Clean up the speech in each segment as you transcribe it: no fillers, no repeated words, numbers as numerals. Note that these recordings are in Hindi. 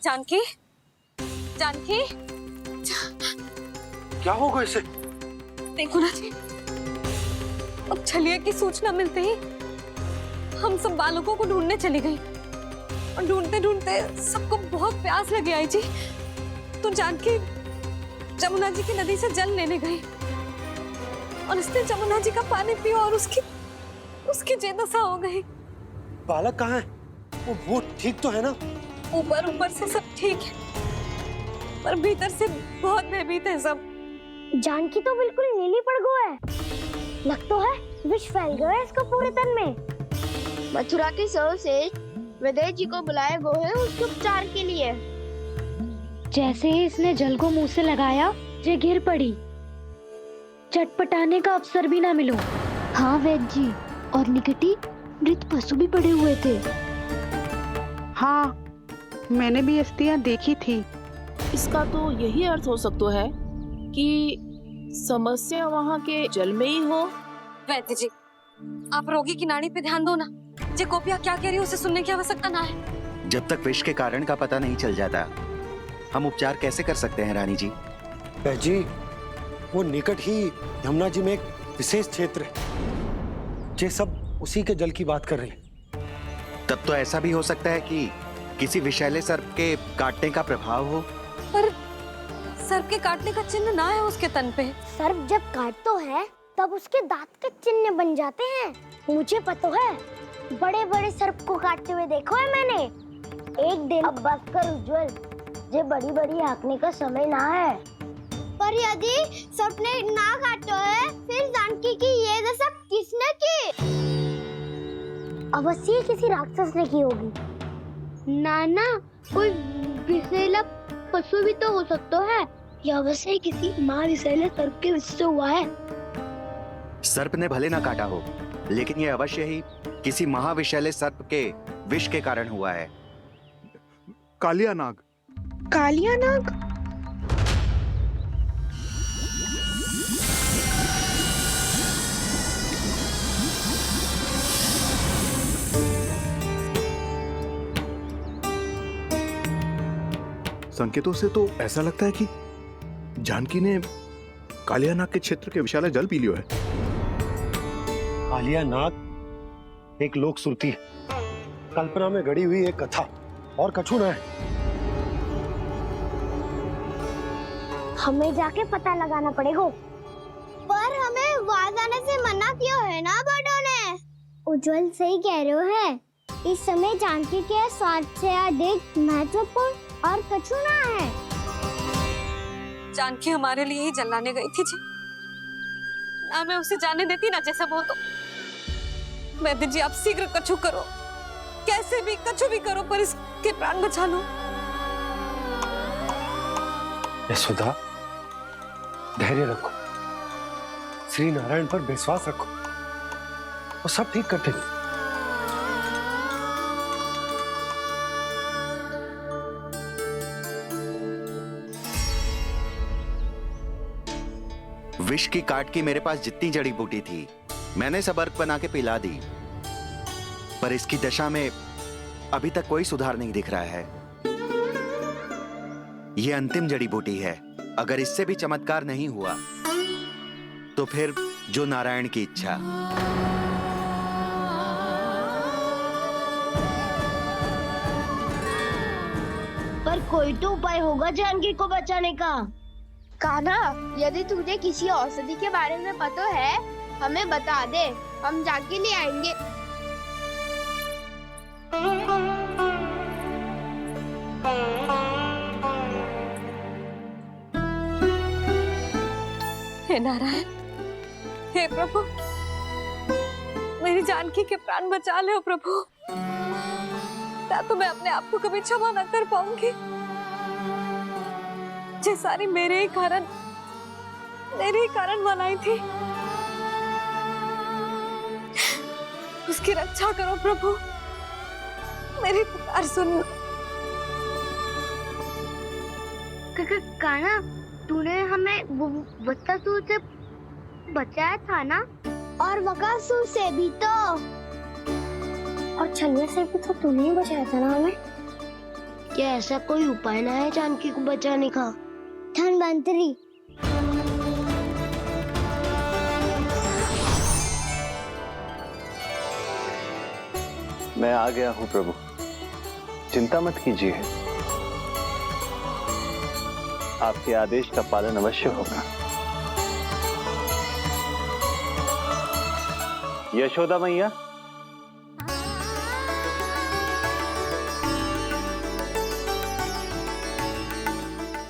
जानकी, जानकी, क्या होगा इसे? देखो ना जी, अब छलिया की सूचना मिलते ही हम सब बालकों को ढूंढने चली गई और ढूंढते ढूंढते सबको बहुत प्यास लगी आई जी। तो जानकी जमुना जी की नदी से जल लेने गई और उसने जमुना जी का पानी पिया और उसकी जेदशा हो गई। बालक कहाँ है? वो ठीक तो है ना? ऊपर ऊपर से सब ठीक है पर भीतर से बहुत भयभीत है सब। जानकी तो बिल्कुल नीली पड़ गई है, लग तो है विष फैल गया है इसको पूरे तन में। मथुरा के सर्वश्रेष्ठ विदेह जी को बुलाए गए हैं उसके उपचार के लिए। जैसे ही इसने जल को मुंह से लगाया, ये गिर पड़ी। चटपटाने का अवसर भी ना मिलो। हाँ वैद्य जी, और निकटी मृत पशु भी पड़े हुए थे। हाँ, मैंने भी अस्थियां देखी थी। इसका तो यही अर्थ हो सकता है कि समस्या वहाँ के जल में ही हो। वैद्य जी, आप रोगी की नाड़ी पे ध्यान दो ना। जे गोपिया क्या कह रही है उसे सुनने की आवश्यकता ना है। जब तक विष के कारण का पता नहीं चल जाता, हम उपचार कैसे कर सकते हैं रानी जी? जी, वो निकट ही यमुना जी में एक विशेष क्षेत्र है। ये सब उसी के जल की बात कर रहे हैं। तब तो ऐसा भी हो सकता है कि किसी विषैले सर्प के काटने का प्रभाव हो। पर सर्प के काटने का चिन्ह ना है उसके तन पे। सर्प जब काटतो है तब उसके दांत के चिन्ह बन जाते हैं। मुझे पता है, बड़े बड़े सर्प को काटते हुए देखो है मैंने। एक दिन अब बस कर उज्जवल, ये बड़ी बड़ी हाँकने का समय ना है। पर यदि सर्प ने ना काटा है, फिर जानकी की ये दशा किसने की? अवश्य किसी राक्षस ने की होगी। नाना, कोई विषैला पशु भी तो हो सकता है। यह अवश्य किसी महाविषैले सर्प के विष से हुआ है। सर्प ने भले ना काटा हो, लेकिन यह अवश्य ही किसी महाविषैले सर्प के विष के कारण हुआ है। कालिया नाग। कालिया नाग? संकेतों से तो ऐसा लगता है कि जानकी ने कालिया नाग के क्षेत्र के विशाल जल पी लियो है। कालिया नाग एक लोक सुरती है, कल्पना में गढ़ी हुई एक कथा, और कछु ना है। हमें जाके पता लगाना पड़ेगा। पर हमें वहां जाने से मना क्यों है ना बड़ों ने? उज्जवल सही कह रहे हो है। इस समय जानकी के स्वार्थ से अधिक महत्वपूर्ण और कछु ना है। जानकी हमारे लिए ही जलाने गई थी जी। ना मैं उसे जाने देती ना जैसा वो तो। वैद्य जी, आप शीघ्र कछु करो, कैसे भी कछु भी करो, पर इसके प्राण बचा लो। यशोदा, धैर्य रखो, श्री नारायण पर विश्वास रखो, वो सब ठीक कर देंगे। विष की काट की मेरे पास जितनी जड़ी बूटी थी, मैंने सब अर्क बना के पिला दी, पर इसकी दशा में अभी तक कोई सुधार नहीं दिख रहा है। यह अंतिम जड़ी बूटी है। अगर इससे भी चमत्कार नहीं हुआ, तो फिर जो नारायण की इच्छा। पर कोई तो उपाय होगा जानकी को बचाने का। कान्हा, यदि तुझे किसी औषधि के बारे में पता है, हमें बता दे, हम जाके ले आएंगे। हे नारायण, हे प्रभु, मेरी जानकी के प्राण बचा ले प्रभु। या तो मैं अपने आप को कभी क्षमा न कर पाऊंगी। ये सारी मेरे ही कारण बनाई थी। उसकी रक्षा करो प्रभु, मेरी पुकार सुनो। कान्हा, तूने हमें वत्सासुर से बचाया था ना? और बकासुर से भी तो। और छलिया से भी तो तूने ही बचाया था ना हमें? क्या ऐसा कोई उपाय ना है जानकी को बचाने का? धन्वंतरी, मैं आ गया हूं प्रभु, चिंता मत कीजिए, आपके आदेश का पालन अवश्य होगा। यशोदा मैया,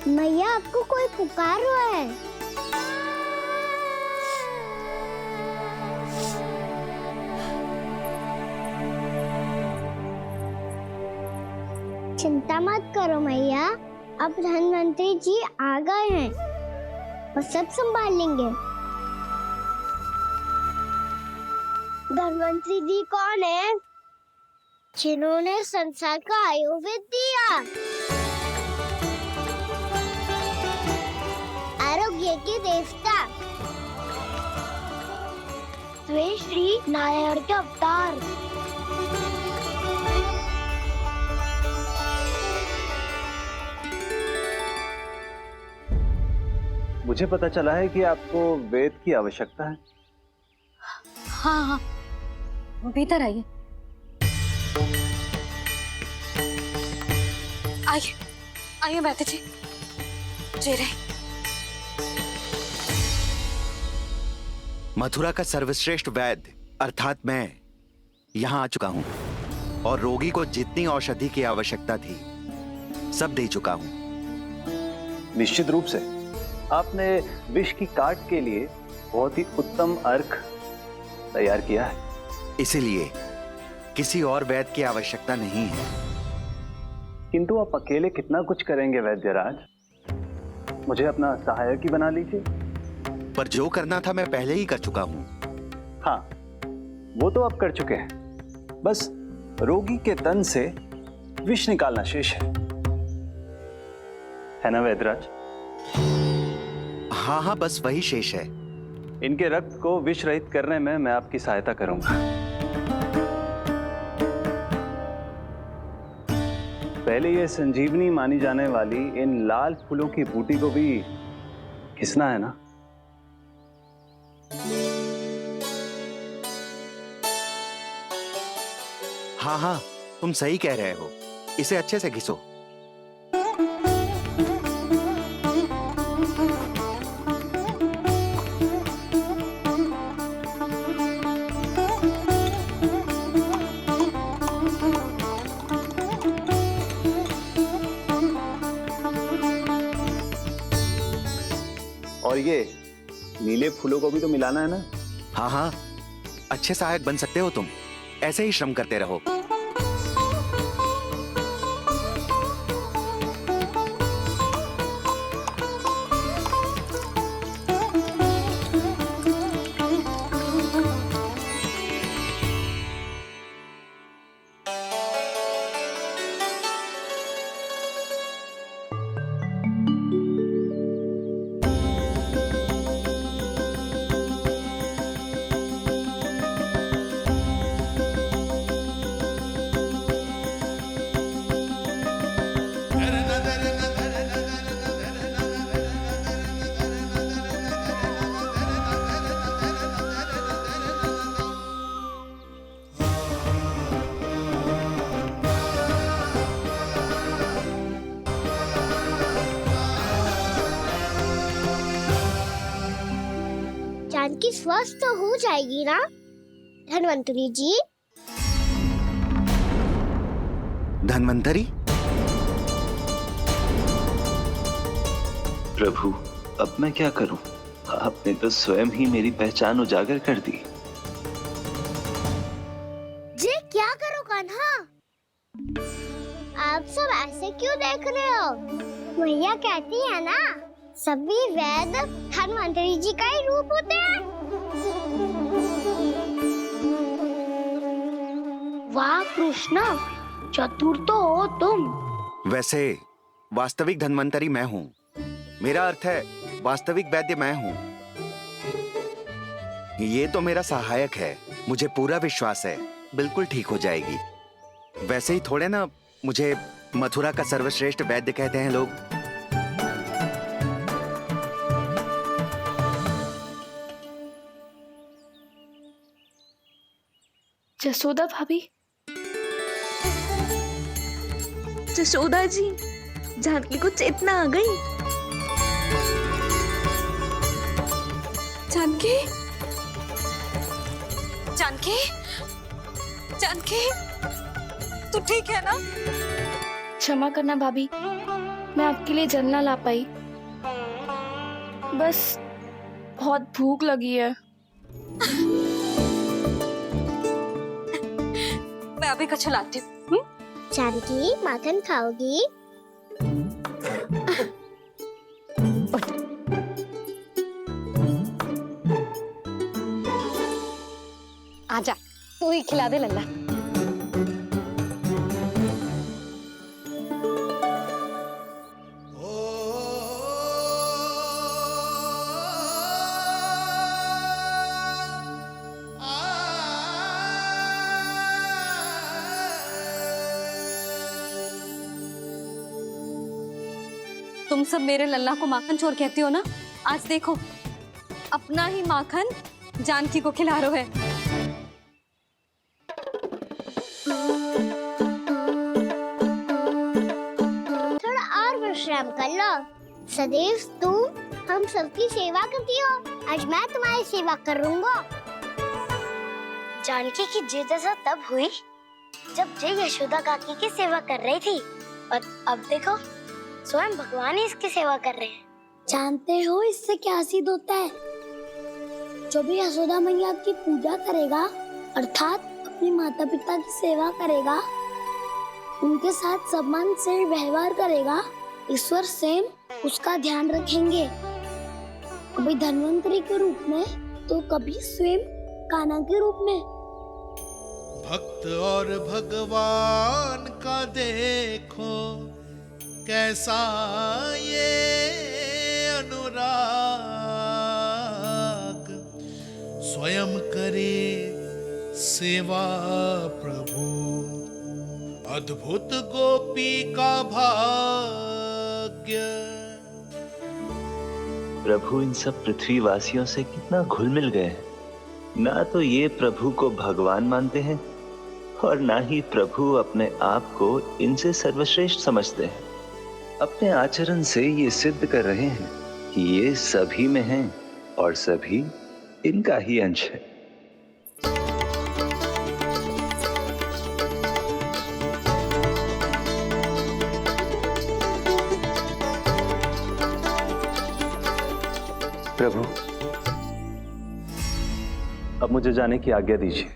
मैया आपको कोई पुकार रहा है। चिंता मत करो मैया, अब धन्वंतरी जी आ गए हैं और सब संभाल लेंगे। धन्वंतरी जी कौन है? जिन्होंने संसार का आयुर्वेद दिया, आरोग्य के देवता, वे श्री नारायण के अवतार। मुझे पता चला है कि आपको वेद की आवश्यकता है। हाँ हाँ, भीतर आइए। आइए आइए बैठे जी। जी रहे। मथुरा का सर्वश्रेष्ठ वैद्य अर्थात मैं यहाँ आ चुका हूँ और रोगी को जितनी औषधि की आवश्यकता थी सब दे चुका हूँ। निश्चित रूप से आपने विष की काट के लिए बहुत ही उत्तम अर्क तैयार किया है, इसीलिए किसी और वैद्य की आवश्यकता नहीं है। किंतु आप अकेले कितना कुछ करेंगे वैद्यराज, मुझे अपना सहायक ही बना लीजिए। पर जो करना था मैं पहले ही कर चुका हूँ। हाँ, वो तो आप कर चुके हैं, बस रोगी के तन से विष निकालना शेष है ना वैद्यराज? हाँ हाँ, बस वही शेष है। इनके रक्त को विष रहित करने में मैं आपकी सहायता करूंगा। पहले ये संजीवनी मानी जाने वाली इन लाल फूलों की बूटी को भी घिसना है ना? हाँ हाँ, तुम सही कह रहे हो, इसे अच्छे से घिसो। और ये नीले फूलों को भी तो मिलाना है ना? हाँ हाँ, अच्छे सहायक बन सकते हो तुम, ऐसे ही श्रम करते रहो। जानकी स्वस्थ तो हो जाएगी ना धन्वंतरी जी? धन्वंतरी? प्रभु, अब मैं क्या करूं? आपने तो स्वयं ही मेरी पहचान उजागर कर दी। जी क्या करो कान्हा? आप सब ऐसे क्यों देख रहे हो? भैया कहती है ना, सभी वैद्य धन्वंतरी जी का ही रूप होते हैं। वाह कृष्णा, चतुर तो हो तुम। वैसे वास्तविक धन्वंतरी मैं हूँ, मेरा अर्थ है वास्तविक वैद्य मैं हूँ। ये तो मेरा सहायक है, मुझे पूरा विश्वास है बिल्कुल ठीक हो जाएगी। वैसे ही थोड़े ना मुझे मथुरा का सर्वश्रेष्ठ वैद्य कहते हैं लोग। जसोदा भाभी, जसोदा जी, जानकी को चेतना आ गई। जानकी, जानकी, जानकी, तू ठीक है ना? क्षमा करना भाभी, मैं आपके लिए जल ना ला पाई। बस बहुत भूख लगी है। मैं अभी कछु लाती हूँ। जानकी, माखन खाओगी? आजा, तू ही खिला दे लल्ला। तुम सब मेरे लल्ला को माखन चोर कहती हो ना? आज देखो, अपना ही माखन जानकी को खिला रहे है। थोड़ा और विश्राम कर लो। सदैव तुम हम सबकी सेवा करती हो, आज मैं तुम्हारी सेवा करूंगा। जानकी की जिज्ञासा तब हुई जब जय यशोदा काकी की सेवा कर रही थी, और अब देखो स्वयं भगवान ही इसकी सेवा कर रहे हैं। जानते हो इससे क्या सिद्ध होता है? जो भी यशोदा मैया की पूजा करेगा, अर्थात अपने माता पिता की सेवा करेगा, उनके साथ सम्मान से व्यवहार करेगा, ईश्वर स्वयं उसका ध्यान रखेंगे। कभी धन्वंतरी के रूप में तो कभी स्वयं कान्हा के रूप में। भक्त और भगवान का देखो कैसा ये अनुराग, स्वयं करे सेवा प्रभु, अद्भुत गोपी का भाग्य। प्रभु इन सब पृथ्वीवासियों से कितना घुल मिल गए हैं। ना तो ये प्रभु को भगवान मानते हैं और ना ही प्रभु अपने आप को इनसे सर्वश्रेष्ठ समझते हैं। अपने आचरण से ये सिद्ध कर रहे हैं कि ये सभी में हैं और सभी इनका ही अंश है। प्रभु, अब मुझे जाने की आज्ञा दीजिए।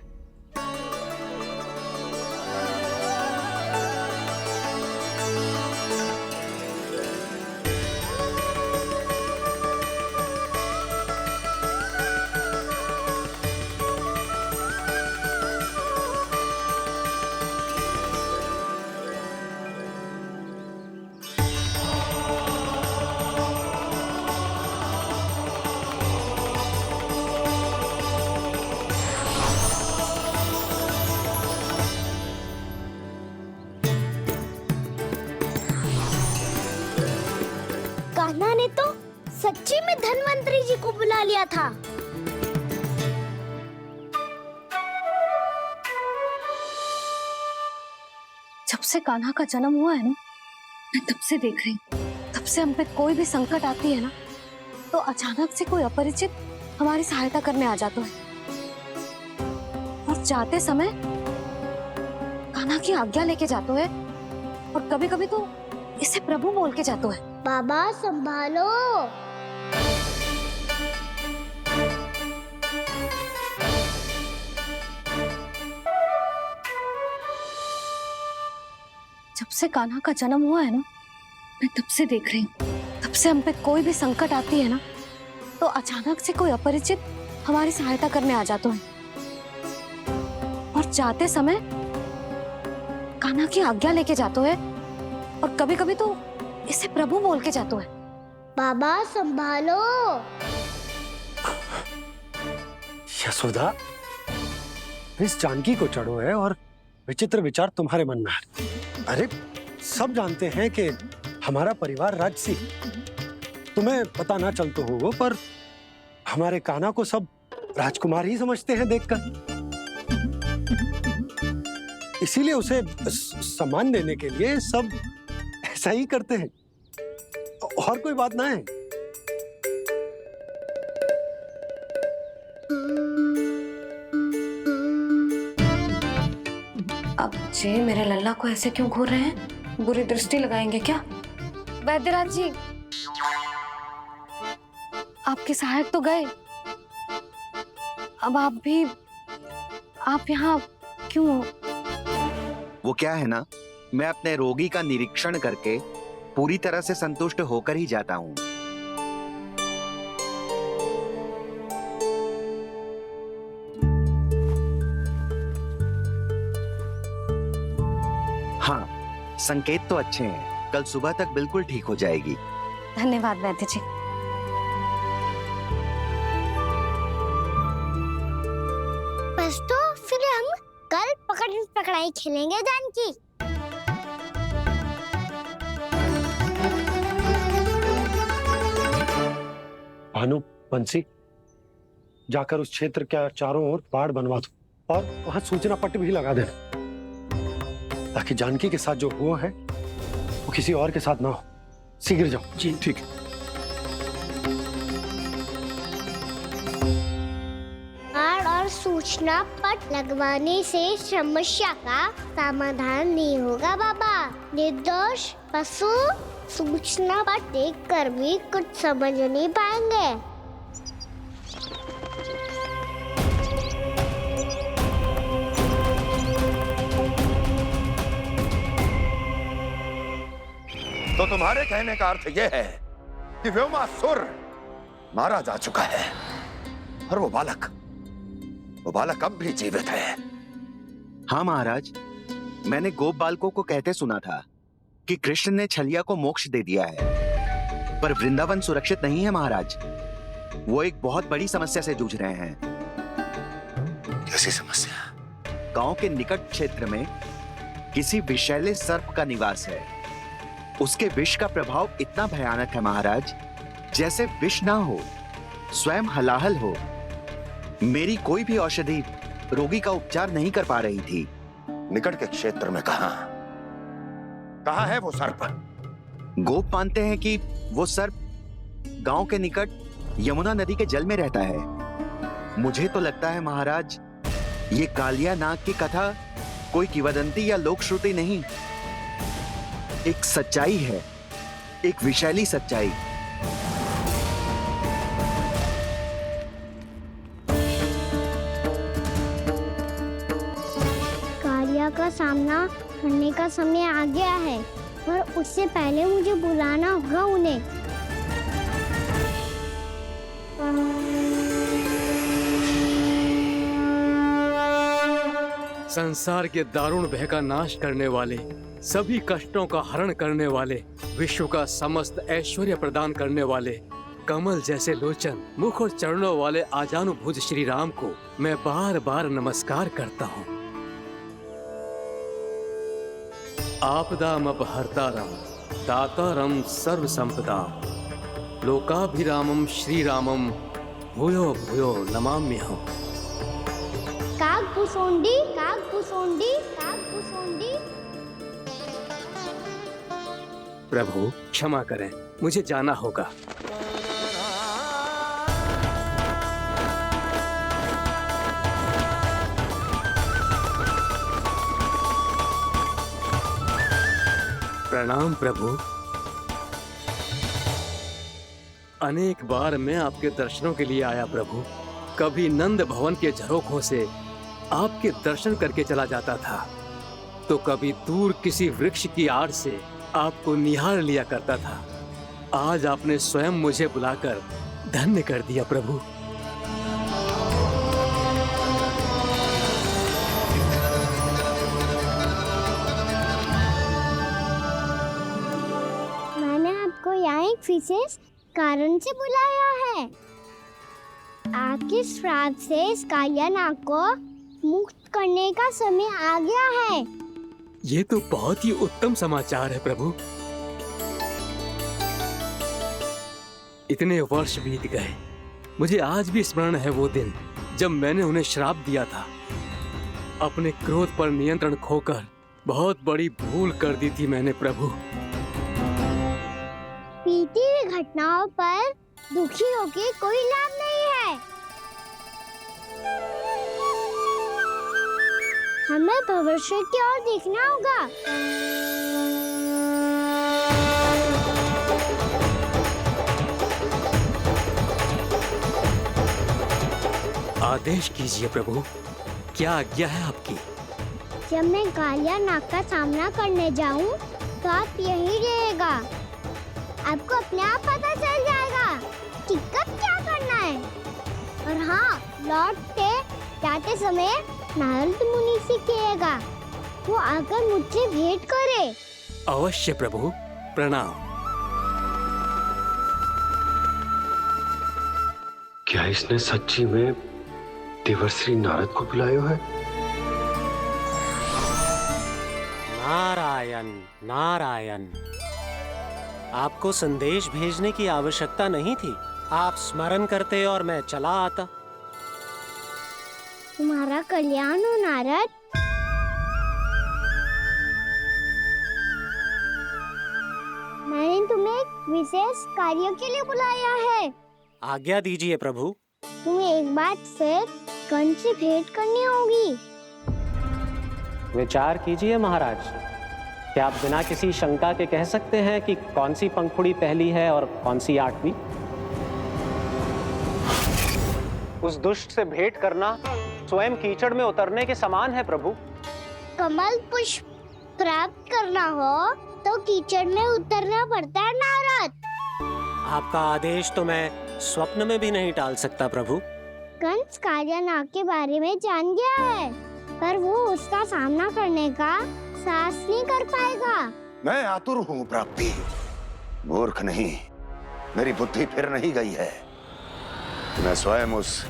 कान्हा ने तो सच्ची में धन्वंतरी जी को बुला लिया था। जब से कान्हा का जन्म हुआ है ना, मैं तब से देख रही हूँ, तब से हम पे कोई भी संकट आती है ना, तो अचानक से कोई अपरिचित हमारी सहायता करने आ जाता है, और जाते समय कान्हा की आज्ञा लेके जाते है, और कभी कभी तो इसे प्रभु बोल के जाते है। बाबा संभालो। जब से कान्हा का जन्म हुआ है ना, मैं तब से देख रही हूँ, तब से हम पे कोई भी संकट आती है ना, तो अचानक से कोई अपरिचित हमारी सहायता करने आ जाते हैं, और जाते समय कान्हा की आज्ञा लेके जाते हैं, और कभी कभी तो इसे प्रभु बोल के जाते हैं। बाबा संभालो। यशोदा, इस जानकी को चढ़ो है और विचित्र विचार तुम्हारे मन में आ रहे। अरे सब जानते हैं कि हमारा परिवार राजसी, तुम्हें पता ना चलता हो पर हमारे कान्हा को सब राजकुमार ही समझते हैं देखकर। इसीलिए उसे सम्मान देने के लिए सब ऐसा ही करते हैं, और कोई बात ना है। अब जी मेरे लल्ला को ऐसे क्यों घूर रहे हैं? बुरी दृष्टि लगाएंगे क्या? वैद्यराज जी, आपके सहायक तो गए, अब आप यहाँ क्यों? वो क्या है ना, मैं अपने रोगी का निरीक्षण करके पूरी तरह से संतुष्ट होकर ही जाता हूँ। हाँ, संकेत तो अच्छे हैं, कल सुबह तक बिल्कुल ठीक हो जाएगी। धन्यवाद वैद्य जी। बस तो फिर हम कल पकड़न पकड़ाई खेलेंगे जानकी। भानु, बंसी, जाकर उस क्षेत्र के चारों ओर बाड़ बनवा दो और वहां सूचना पट्ट भी लगा देना, ताकि जानकी के साथ जो हुआ है वो किसी और के साथ ना हो। शीघ्र जाओ। जी ठीक है। और सूचना पट लगवाने से समस्या का समाधान नहीं होगा बाबा। निर्दोष पशु सूचना पट देखकर भी कुछ समझ नहीं पाएंगे। तो तुम्हारे कहने का अर्थ यह है कि व्योमासुर मारा जा चुका है और वो बालक अब भी जीवित है। हाँ महाराज, मैंने गोप बालकों को कहते सुना था कि कृष्ण ने छलिया को मोक्ष दे दिया है, पर वृंदावन सुरक्षित नहीं है महाराज। वो एक बहुत बड़ी समस्या से जूझ रहे हैं। कैसी समस्या? गांव के निकट क्षेत्र में किसी विषैले सर्प का निवास है। उसके विष का प्रभाव इतना भयानक है महाराज, जैसे विष ना हो, स्वयं हलाहल हो। मेरी कोई भी औषधि रोगी का उपचार नहीं कर पा रही थी। निकट के क्षेत्र में कहाँ है वो सर्प? गोप मानते हैं कि वो सर्प गांव के निकट यमुना नदी के जल में रहता है। मुझे तो लगता है महाराज, ये कालिया नाग की कथा कोई किंवदंती या लोक श्रुति नहीं, एक सच्चाई है, एक विशैली सच्चाई। कालिया का सामना करने का समय आ गया है, पर उससे पहले मुझे बुलाना होगा उन्हें। संसार के दारुण भय का नाश करने वाले, सभी कष्टों का हरण करने वाले, विश्व का समस्त ऐश्वर्य प्रदान करने वाले, कमल जैसे लोचन, मुख और चरणों वाले आजानुभुज श्री राम को मैं बार बार नमस्कार करता हूँ। आपदामपहर्तारं दातारं सर्व संपदाम लोकाभिरामं श्री रामं भूयो भूयो नमाम्यहम्। कागभूसोंडी, कागभूसोंडी, कागभूसोंडी। प्रभु क्षमा करें, मुझे जाना होगा। प्रणाम प्रभु। अनेक बार मैं आपके दर्शनों के लिए आया प्रभु। कभी नंद भवन के झरोखों से आपके दर्शन करके चला जाता था, तो कभी दूर किसी वृक्ष की आड़ से आपको निहार लिया करता था। आज आपने स्वयं मुझे बुलाकर धन्य कर दिया प्रभु। मैंने आपको यहाँ एक विशेष कारण से बुलाया है। आपके श्राप से इस कालिया नाग को मुक्त करने का समय आ गया है। ये तो बहुत ही उत्तम समाचार है प्रभु। इतने वर्ष बीत गए, मुझे आज भी स्मरण है वो दिन जब मैंने उन्हें श्राप दिया था। अपने क्रोध पर नियंत्रण खोकर बहुत बड़ी भूल कर दी थी मैंने प्रभु। बीती हुई घटनाओं पर दुखी होके कोई लाभ नहीं है। हमें भविष्य की ओर देखना होगा। आदेश कीजिए प्रभु, क्या आज्ञा है आपकी? जब मैं कालिया नाग का सामना करने जाऊं, तो आप यही रहेगा। आपको अपने आप पता चल जाएगा कि कब क्या करना है। और हाँ, लौटते जाते समय नारद मुनि से कहिएगा, वो आकर मुझसे भेंट करे। अवश्य प्रभु, प्रणाम। क्या इसने सच्ची में देवर्षि नारद को बुलाया है? नारायण नारायण, आपको संदेश भेजने की आवश्यकता नहीं थी। आप स्मरण करते और मैं चला आता। तुम्हारा कल्याण हो नारद। मैंने तुम्हें एक विशेष कार्य के लिए बुलाया है। आज्ञा दीजिए प्रभु। तुम्हें एक बार फिर कंस से भेंट करनी होगी। विचार कीजिए महाराज, क्या आप बिना किसी शंका के कह सकते हैं कि कौन सी पंखुड़ी पहली है और कौन सी 8वीं? उस दुष्ट से भेंट करना स्वयं कीचड़ में उतरने के समान है प्रभु। कमल पुष्प प्राप्त करना हो तो कीचड़ में उतरना पड़ता है नारद। आपका आदेश तो मैं स्वप्न में भी नहीं टाल सकता प्रभु। कंस कालिया नाग के बारे में जान गया है, पर वो उसका सामना करने का साहस नहीं कर पाएगा। मैं आतुर हूँ प्राप्ति, मूर्ख नहीं। मेरी बुद्धि फिर नहीं गई है। मैं स्वयं उस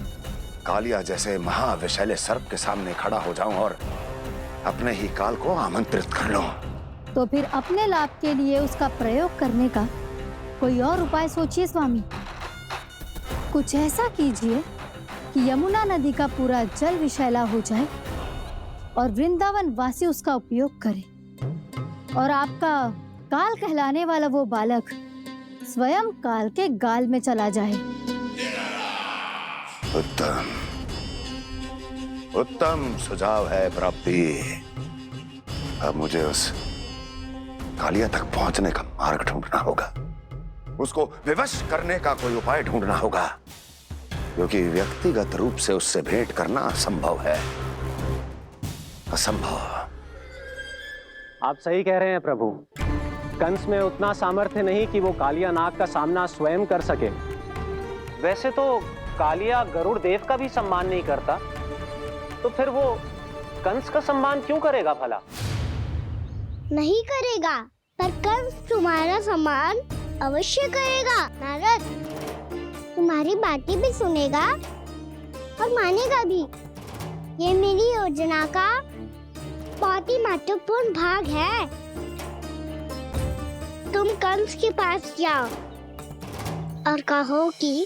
कालिया जैसे महाविषैले सर्प के सामने खड़ा हो जाऊं और अपने ही काल को आमंत्रित कर लूं। तो फिर अपने लाभ के लिए उसका प्रयोग करने का कोई और उपाय सोचिए स्वामी। कुछ ऐसा कीजिए कि यमुना नदी का पूरा जल विषैला हो जाए और वृंदावन वासी उसका उपयोग करे, और आपका काल कहलाने वाला वो बालक स्वयं काल के गाल में चला जाए। उत्तम उत्तम सुझाव है प्राप्ति। अब मुझे उस कालिया तक पहुंचने का मार्ग ढूंढना होगा। उसको विवश करने का कोई उपाय ढूंढना होगा, क्योंकि व्यक्तिगत रूप से उससे भेंट करना असंभव है। असंभव। आप सही कह रहे हैं प्रभु। कंस में उतना सामर्थ्य नहीं कि वो कालिया नाग का सामना स्वयं कर सके। वैसे तो कालिया गरुड़ देव का भी सम्मान नहीं करता, तो फिर वो कंस का सम्मान क्यों करेगा भला? नहीं करेगा, पर कंस तुम्हारा सम्मान अवश्य करेगा नारद। तुम्हारी बातें भी सुनेगा और मानेगा भी। ये मेरी योजना का बहुत ही महत्वपूर्ण भाग है। तुम कंस के पास जाओ और कहो कि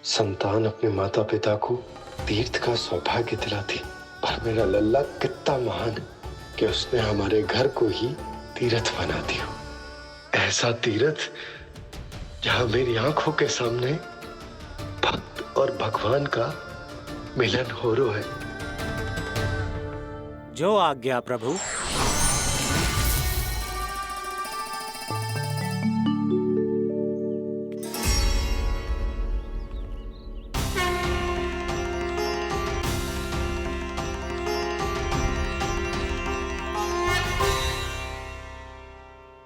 संतान अपने माता पिता को तीर्थ का सौभाग्य दिलाती, और मेरा लल्ला कितना महान कि उसने हमारे घर को ही तीर्थ बना दिया। ऐसा तीर्थ जहां मेरी आंखों के सामने भक्त और भगवान का मिलन हो रहा है। जो आज्ञा प्रभु।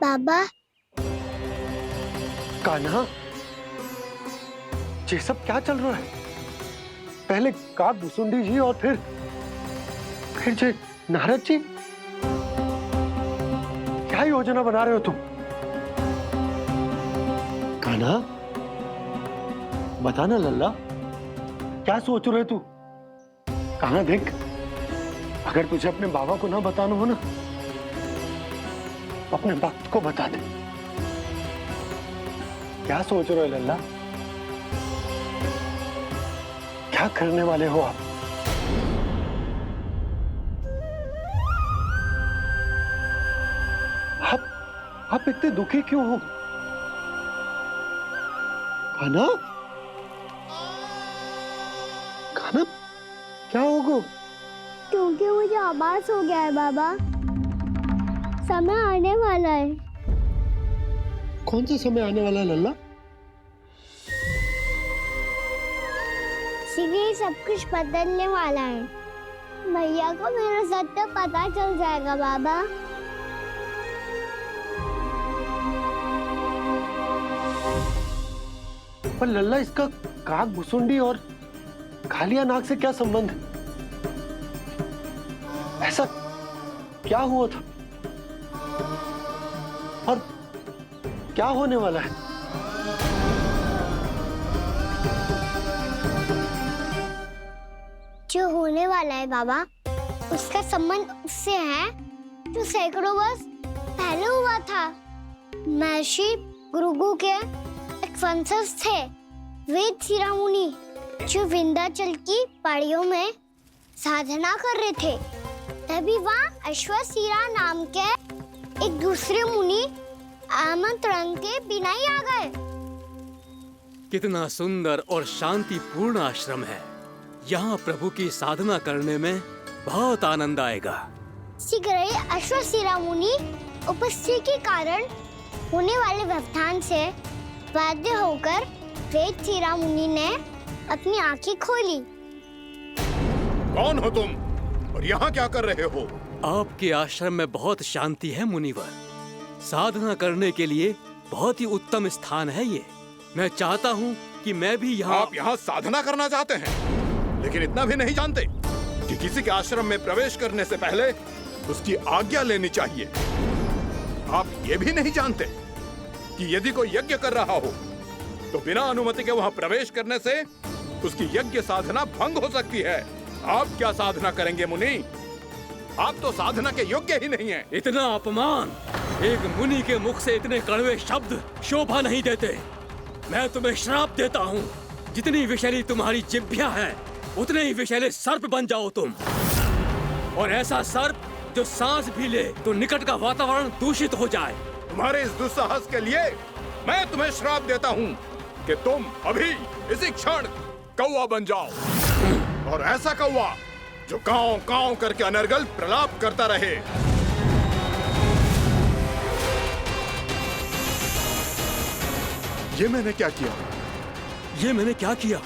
बाबा। कान्हा, ये सब क्या चल रहा है? पहले काक भुसुंडी जी और फिर जे नारद जी। क्या योजना बना रहे हो तुम? कान्हा, बताना लल्ला, क्या सोच रहे तू? कान्हा देख, अगर तुझे अपने बाबा को ना बताना हो ना, अपने भक्त को बता दे। क्या सोच रहे हो लल्ला? क्या करने वाले हो आप? आप इतने दुखी क्यों हो? कान्हा, कान्हा, क्या होगा? क्योंकि मुझे आभास हो गया है बाबा, समय आने वाला है। कौन सा समय आने वाला है लल्ला? इसीलिए सब कुछ बदलने वाला है। भैया को मेरा सत्य पता चल जाएगा बाबा। पर लल्ला, इसका काक भुसुंडी और कालिया नाग से क्या संबंध है? ऐसा क्या हुआ था और क्या होने वाला है? जो होने वाला है बाबा, उसका संबंध उससे है जो सैकड़ों वर्ष पहले हुआ था। महर्षि भृगु के एक वंशज थे वेद शिरोमणि, जो विंध्याचल की पहाड़ियों में साधना कर रहे थे। तभी वहाँ अश्वशिरा नाम के एक दूसरे मुनि आमंत्रण के बिना ही आ गए। कितना सुंदर और शांतिपूर्ण आश्रम है। यहाँ प्रभु की साधना करने में बहुत आनंद आएगा। शीघ्र ही अश्वशिरा मुनि उपस्थिति के कारण होने वाले व्यवधान से बाध्य होकर वेद शिरोमणि ने अपनी आंखें खोली। कौन हो तुम और यहाँ क्या कर रहे हो? आपके आश्रम में बहुत शांति है मुनिवर। साधना करने के लिए बहुत ही उत्तम स्थान है ये। मैं चाहता हूँ कि मैं भी यहाँ। आप यहाँ साधना करना चाहते हैं, लेकिन इतना भी नहीं जानते कि किसी के आश्रम में प्रवेश करने से पहले उसकी आज्ञा लेनी चाहिए। आप ये भी नहीं जानते कि यदि कोई यज्ञ कर रहा हो तो बिना अनुमति के वहाँ प्रवेश करने से उसकी यज्ञ साधना भंग हो सकती है। आप क्या साधना करेंगे मुनि? आप तो साधना के योग्य ही नहीं हैं। इतना अपमान! एक मुनि के मुख से इतने कड़वे शब्द शोभा नहीं देते। मैं तुम्हें श्राप देता हूँ, जितनी विषैली तुम्हारी जिह्वा है उतने ही विषैले सर्प बन जाओ तुम। और ऐसा सर्प जो सांस भी ले तो निकट का वातावरण दूषित हो जाए। तुम्हारे इस दुस्साहस के लिए मैं तुम्हें श्राप देता हूँ कि तुम अभी इसी क्षण कौवा बन जाओ, और ऐसा कौवा जो कांव कांव करके अनर्गल प्रलाप करता रहे। ये मैंने क्या किया? ये मैंने क्या किया?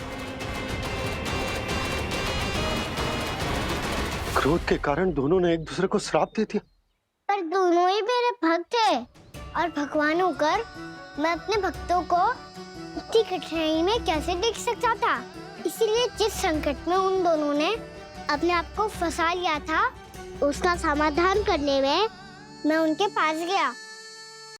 क्रोध के कारण दोनों ने एक दूसरे को श्राप दे दिया। पर दोनों ही मेरे भक्त थे, और भगवान होकर मैं अपने भक्तों को इतनी कठिनाई में कैसे देख सकता था। इसीलिए जिस संकट में उन दोनों ने अपने आप को फंसा लिया था, उसका समाधान करने में मैं उनके पास गया।